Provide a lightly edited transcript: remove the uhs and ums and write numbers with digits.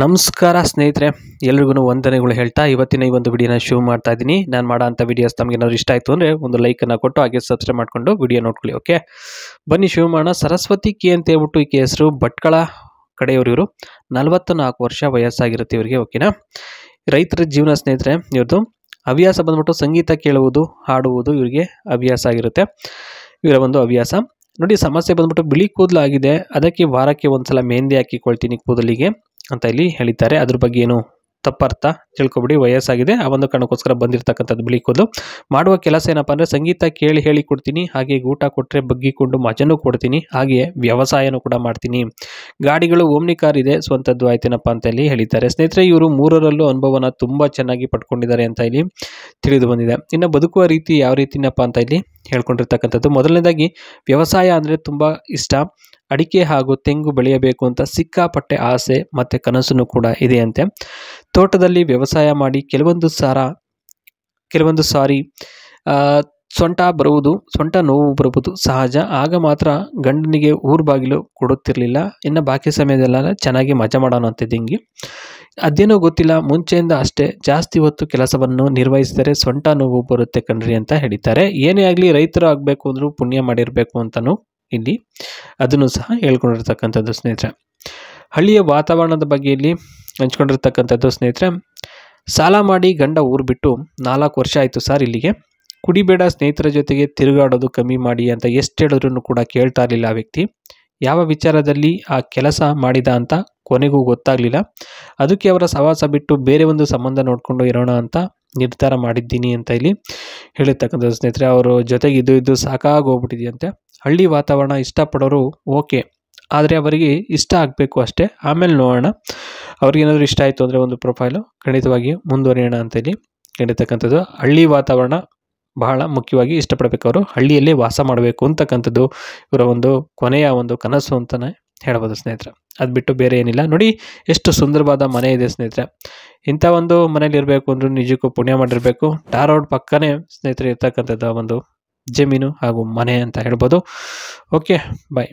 ನಮಸ್ಕಾರ ಸ್ನೇಹಿತರೆ, ಎಲ್ರಿಗೂ ವಂದನೆಗಳು ಹೇಳ್ತಾ ಇವತ್ತಿನ ಈ ಒಂದು ವಿಡಿಯೋನ ಶುರು ಮಾಡ್ತಾ ಇದ್ದೀನಿ. ನಾನು ಮಾಡೋ ಅಂಥ ವಿಡಿಯೋಸ್ ತಮಗೆ ಏನಾದರೂ ಇಷ್ಟ ಆಯಿತು ಅಂದರೆ ಒಂದು ಲೈಕನ್ನು ಕೊಟ್ಟು ಹಾಗೆ ಸಬ್ಸ್ಕ್ರೈಬ್ ಮಾಡಿಕೊಂಡು ವಿಡಿಯೋ ನೋಡ್ಕೊಳ್ಳಿ. ಓಕೆ, ಬನ್ನಿ ಶುರು ಮಾಡೋಣ. ಸರಸ್ವತಿ ಕೆ ಅಂತ ಹೇಳ್ಬಿಟ್ಟು ಈಕೆ ಹೆಸರು. ಭಟ್ಕಳ ಕಡೆಯವರು ಇವರು. 44 ವರ್ಷ ವಯಸ್ಸಾಗಿರುತ್ತೆ ಇವರಿಗೆ. ಓಕೆನಾ, ರೈತರ ಜೀವನ ಸ್ನೇಹಿತರೆ. ಇವ್ರದ್ದು ಹವ್ಯಾಸ ಬಂದ್ಬಿಟ್ಟು ಸಂಗೀತ ಕೇಳುವುದು, ಹಾಡುವುದು ಇವರಿಗೆ ಹವ್ಯಾಸ ಆಗಿರುತ್ತೆ. ಇವರ ಒಂದು ಹವ್ಯಾಸ ನೋಡಿ. ಸಮಸ್ಯೆ ಬಂದ್ಬಿಟ್ಟು ಬಿಳಿ ಕೂದಲು ಆಗಿದೆ, ಅದಕ್ಕೆ ವಾರಕ್ಕೆ ಒಂದ್ಸಲ ಮೆಹಂದಿ ಹಾಕಿಕೊಳ್ತೀನಿ ಕೂದಲಿಗೆ ಅಂತ ಇಲ್ಲಿ ಹೇಳಿದ್ದಾರೆ. ಅದ್ರ ಬಗ್ಗೆ ಏನು ತಪ್ಪರ್ಥ ತಿಳ್ಕೊಬಿಡಿ. ವಯಸ್ಸಾಗಿದೆ, ಆ ಒಂದು ಕಾರಣಕ್ಕೋಸ್ಕರ ಬಂದಿರತಕ್ಕಂಥದ್ದು ಬಿಳಿ ಕೂದಲು. ಮಾಡುವ ಕೆಲಸ ಏನಪ್ಪ ಅಂದರೆ ಸಂಗೀತ ಕೇಳಿ ಹೇಳಿ ಕೊಡ್ತೀನಿ, ಹಾಗೆ ಊಟ ಕೊಟ್ಟರೆ ಬಗ್ಗಿಕೊಂಡು ಮಜನೂ ಕೊಡ್ತೀನಿ, ಹಾಗೆ ವ್ಯವಸಾಯನೂ ಕೂಡ ಮಾಡ್ತೀನಿ. ಗಾಡಿಗಳು ಓಮ್ನಿ ಕಾರ್ ಇದೆ, ಸ್ವಂತದ್ದು ಆಯ್ತೇನಪ್ಪ ಅಂತ ಇಲ್ಲಿ ಹೇಳಿದ್ದಾರೆ. ಸ್ನೇಹಿತರೆ, ಇವರು ಮೂರರಲ್ಲೂ ಅನುಭವನ ತುಂಬ ಚೆನ್ನಾಗಿ ಪಡ್ಕೊಂಡಿದ್ದಾರೆ ಅಂತ ಇಲ್ಲಿ ತಿಳಿದು ಬಂದಿದೆ. ಇನ್ನು ಬದುಕುವ ರೀತಿ ಯಾವ ರೀತಿನಪ್ಪ ಅಂತ ಇಲ್ಲಿ ಹೇಳ್ಕೊಂಡಿರ್ತಕ್ಕಂಥದ್ದು. ಮೊದಲನೇದಾಗಿ ವ್ಯವಸಾಯ ಅಂದರೆ ತುಂಬ ಇಷ್ಟ. ಅಡಿಕೆ ಹಾಗೂ ತೆಂಗು ಬೆಳೆಯಬೇಕು ಅಂತ ಸಿಕ್ಕಾಪಟ್ಟೆ ಆಸೆ ಮತ್ತು ಕನಸನ್ನು ಕೂಡ ಇದೆಯಂತೆ. ತೋಟದಲ್ಲಿ ವ್ಯವಸಾಯ ಮಾಡಿ ಕೆಲವೊಂದು ಸಾರಿ ಸೊಂಟ ನೋವು ಬರುವುದು ಸಹಜ. ಆಗ ಮಾತ್ರ ಗಂಡನಿಗೆ ಊರು ಬಾಗಿಲು ಕೊಡುತ್ತಿರಲಿಲ್ಲ. ಇನ್ನು ಬಾಕಿ ಸಮಯದಲ್ಲೆಲ್ಲ ಚೆನ್ನಾಗಿ ಮಜಾ ಮಾಡೋಣ ಅಂತಿದ್ದಂಗೆ. ಅದೇನೋ ಗೊತ್ತಿಲ್ಲ, ಮುಂಚೆಯಿಂದ ಅಷ್ಟೇ ಜಾಸ್ತಿ ಹೊತ್ತು ಕೆಲಸವನ್ನು ನಿರ್ವಹಿಸಿದರೆ ಸೊಂಟ ನೋವು ಬರುತ್ತೆ ಕಣ್ರಿ ಅಂತ ಹೇಳಿದ್ದಾರೆ. ಏನೇ ಆಗಲಿ ರೈತರು ಆಗಬೇಕು ಅಂದರೂ ಪುಣ್ಯ ಮಾಡಿರಬೇಕು ಅಂತಲೂ ಇಲ್ಲಿ ಅದನ್ನು ಸಹ ಹೇಳ್ಕೊಂಡಿರ್ತಕ್ಕಂಥದ್ದು ಸ್ನೇಹಿತರೆ. ಹಳ್ಳಿಯ ವಾತಾವರಣದ ಬಗ್ಗೆ ಇಲ್ಲಿ ಹಂಚ್ಕೊಂಡಿರ್ತಕ್ಕಂಥದ್ದು ಸ್ನೇಹಿತರೆ. ಸಾಲ ಮಾಡಿ ಗಂಡ ಊರು ಬಿಟ್ಟು 4 ವರ್ಷ ಆಯಿತು ಸರ್ ಇಲ್ಲಿಗೆ. ಕುಡಿಬೇಡ, ಸ್ನೇಹಿತರ ಜೊತೆಗೆ ತಿರುಗಾಡೋದು ಕಮ್ಮಿ ಮಾಡಿ ಅಂತ ಎಷ್ಟು ಹೇಳಿದ್ರು ಕೂಡ ಕೇಳ್ತಾ ಇರಲಿಲ್ಲ ಆ ವ್ಯಕ್ತಿ. ಯಾವ ವಿಚಾರದಲ್ಲಿ ಆ ಕೆಲಸ ಮಾಡಿದ ಅಂತ ಕೊನೆಗೂ ಗೊತ್ತಾಗಲಿಲ್ಲ. ಅದಕ್ಕೆ ಅವರ ಸಹವಾಸ ಬಿಟ್ಟು ಬೇರೆ ಒಂದು ಸಂಬಂಧ ನೋಡಿಕೊಂಡು ಇರೋಣ ಅಂತ ನಿರ್ಧಾರ ಮಾಡಿದ್ದೀನಿ ಅಂತ ಇಲ್ಲಿ ಹೇಳಿರ್ತಕ್ಕಂಥದ್ದು ಸ್ನೇಹಿತರೆ. ಅವರು ಜೊತೆಗೆ ಇದ್ದು ಸಾಕಾಗೋಗ್ಬಿಟ್ಟಿದೆಯಂತೆ. ಹಳ್ಳಿ ವಾತಾವರಣ ಇಷ್ಟಪಡೋರು ಓಕೆ, ಆದರೆ ಅವರಿಗೆ ಇಷ್ಟ ಆಗಬೇಕು ಅಷ್ಟೇ. ಆಮೇಲೆ ನೋಡೋಣ, ಅವ್ರಿಗೇನಾದರೂ ಇಷ್ಟ ಆಯಿತು ಅಂದರೆ ಒಂದು ಪ್ರೊಫೈಲು ಖಂಡಿತವಾಗಿ ಮುಂದುವರಿಯೋಣ ಅಂತ ಇಲ್ಲಿ ಹೇಳಿರ್ತಕ್ಕಂಥದ್ದು. ಹಳ್ಳಿ ವಾತಾವರಣ ಬಹಳ ಮುಖ್ಯವಾಗಿ ಇಷ್ಟಪಡಬೇಕು, ಅವರು ಹಳ್ಳಿಯಲ್ಲೇ ವಾಸ ಮಾಡಬೇಕು ಅಂತಕ್ಕಂಥದ್ದು ಇವರ ಒಂದು ಕೊನೆಯ ಒಂದು ಕನಸು ಅಂತಲೇ ಹೇಳ್ಬೋದು ಸ್ನೇಹಿತರೆ. ಅದು ಬಿಟ್ಟು ಬೇರೆ ಏನಿಲ್ಲ. ನೋಡಿ ಎಷ್ಟು ಸುಂದರವಾದ ಮನೆ ಇದೆ ಸ್ನೇಹಿತರೆ. ಇಂಥ ಒಂದು ಮನೇಲಿ ಇರಬೇಕು ಅಂದರೂ ನಿಜಕ್ಕೂ ಪುಣ್ಯ ಮಾಡಿರಬೇಕು. ಟಾರ್ ರೋಡ್ ಪಕ್ಕನೇ ಸ್ನೇಹಿತರೆ ಇರ್ತಕ್ಕಂಥದ್ದು ಒಂದು ಜಮೀನು ಹಾಗೂ ಮನೆ ಅಂತ ಹೇಳ್ಬೋದು. ಓಕೆ, ಬಾಯ್.